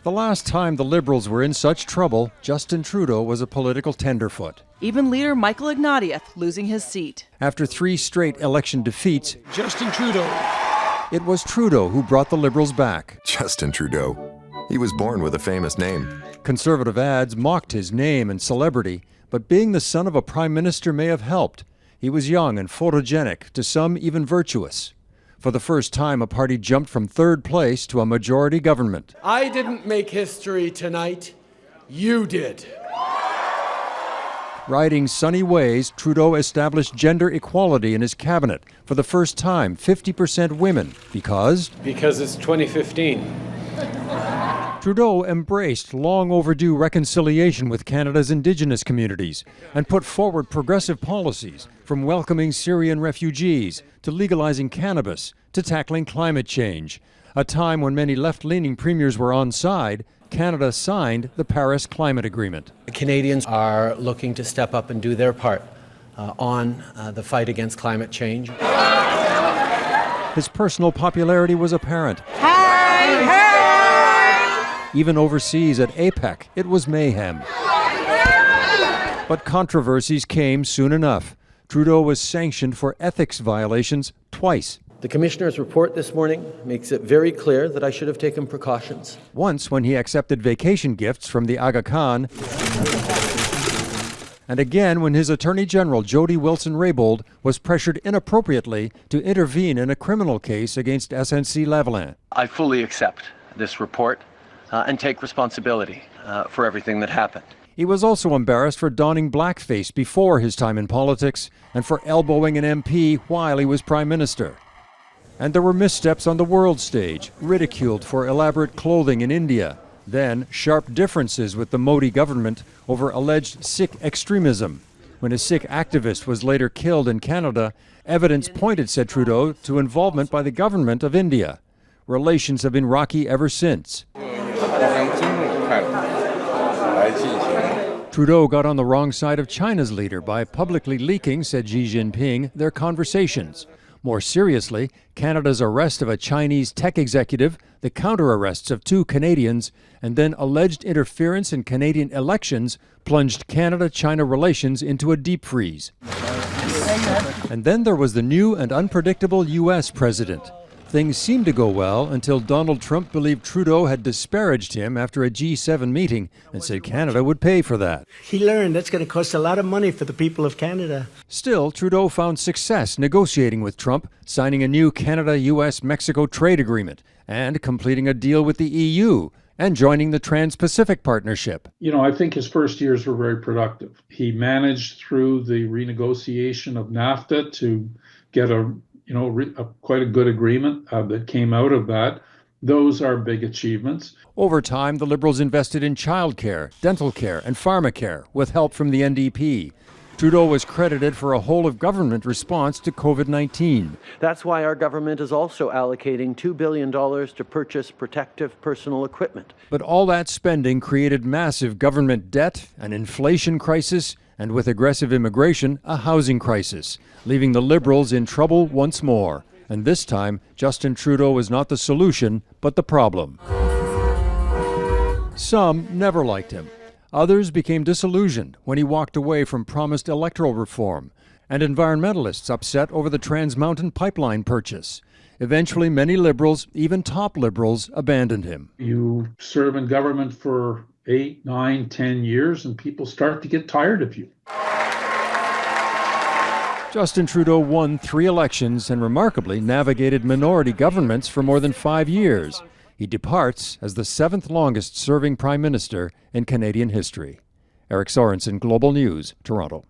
The last time the Liberals were in such trouble, Justin Trudeau was a political tenderfoot. Even leader Michael Ignatieff losing his seat. After 3 straight election defeats, Justin Trudeau. It was Trudeau who brought the Liberals back. Justin Trudeau. He was born with a famous name. Conservative ads mocked his name and celebrity, but being the son of a prime minister may have helped. He was young and photogenic, to some even virtuous. For the first time, a party jumped from 3rd place to a majority government. I didn't make history tonight. You did. Riding sunny ways, Trudeau established gender equality in his cabinet. For the first time, 50% women. Because it's 2015. Trudeau embraced long overdue reconciliation with Canada's Indigenous communities and put forward progressive policies, from welcoming Syrian refugees to legalizing cannabis to tackling climate change. A time when many left-leaning premiers were on side, Canada signed the Paris Climate Agreement. The Canadians are looking to step up and do their part on the fight against climate change. His personal popularity was apparent. Hey, hey! Even overseas at APEC, it was mayhem. But controversies came soon enough. Trudeau was sanctioned for ethics violations twice. The Commissioner's report this morning makes it very clear that I should have taken precautions. Once when he accepted vacation gifts from the Aga Khan, and again when his Attorney General Jody Wilson-Raybould was pressured inappropriately to intervene in a criminal case against SNC-Lavalin. I fully accept this report and take responsibility for everything that happened. He was also embarrassed for donning blackface before his time in politics and for elbowing an MP while he was Prime Minister. And there were missteps on the world stage, ridiculed for elaborate clothing in India. Then, sharp differences with the Modi government over alleged Sikh extremism. When a Sikh activist was later killed in Canada, evidence pointed, said Trudeau, to involvement by the government of India. Relations have been rocky ever since. Trudeau got on the wrong side of China's leader by publicly leaking, said Xi Jinping, their conversations. More seriously, Canada's arrest of a Chinese tech executive, the counter-arrests of 2 Canadians, and then alleged interference in Canadian elections plunged Canada-China relations into a deep freeze. And then there was the new and unpredictable U.S. president. Things seemed to go well until Donald Trump believed Trudeau had disparaged him after a G7 meeting and said Canada would pay for that. He learned that's going to cost a lot of money for the people of Canada. Still, Trudeau found success negotiating with Trump, signing a new Canada-US-Mexico trade agreement and completing a deal with the EU and joining the Trans-Pacific Partnership. I think his first years were very productive. He managed through the renegotiation of NAFTA to get quite a good agreement that came out of that. Those are big achievements. Over time, the Liberals invested in childcare, dental care, and pharmacare with help from the NDP. Trudeau was credited for a whole-of-government response to COVID-19. That's why our government is also allocating $2 billion to purchase protective personal equipment. But all that spending created massive government debt, an inflation crisis, and with aggressive immigration, a housing crisis, leaving the Liberals in trouble once more. And this time, Justin Trudeau was not the solution, but the problem. Some never liked him. Others became disillusioned when he walked away from promised electoral reform, and environmentalists upset over the Trans Mountain pipeline purchase. Eventually, many Liberals, even top Liberals, abandoned him. You serve in government for 8, 9, 10 years, and people start to get tired of you. Justin Trudeau won 3 elections and remarkably navigated minority governments for more than 5 years. He departs as the 7th longest serving Prime Minister in Canadian history. Eric Sorensen, Global News, Toronto.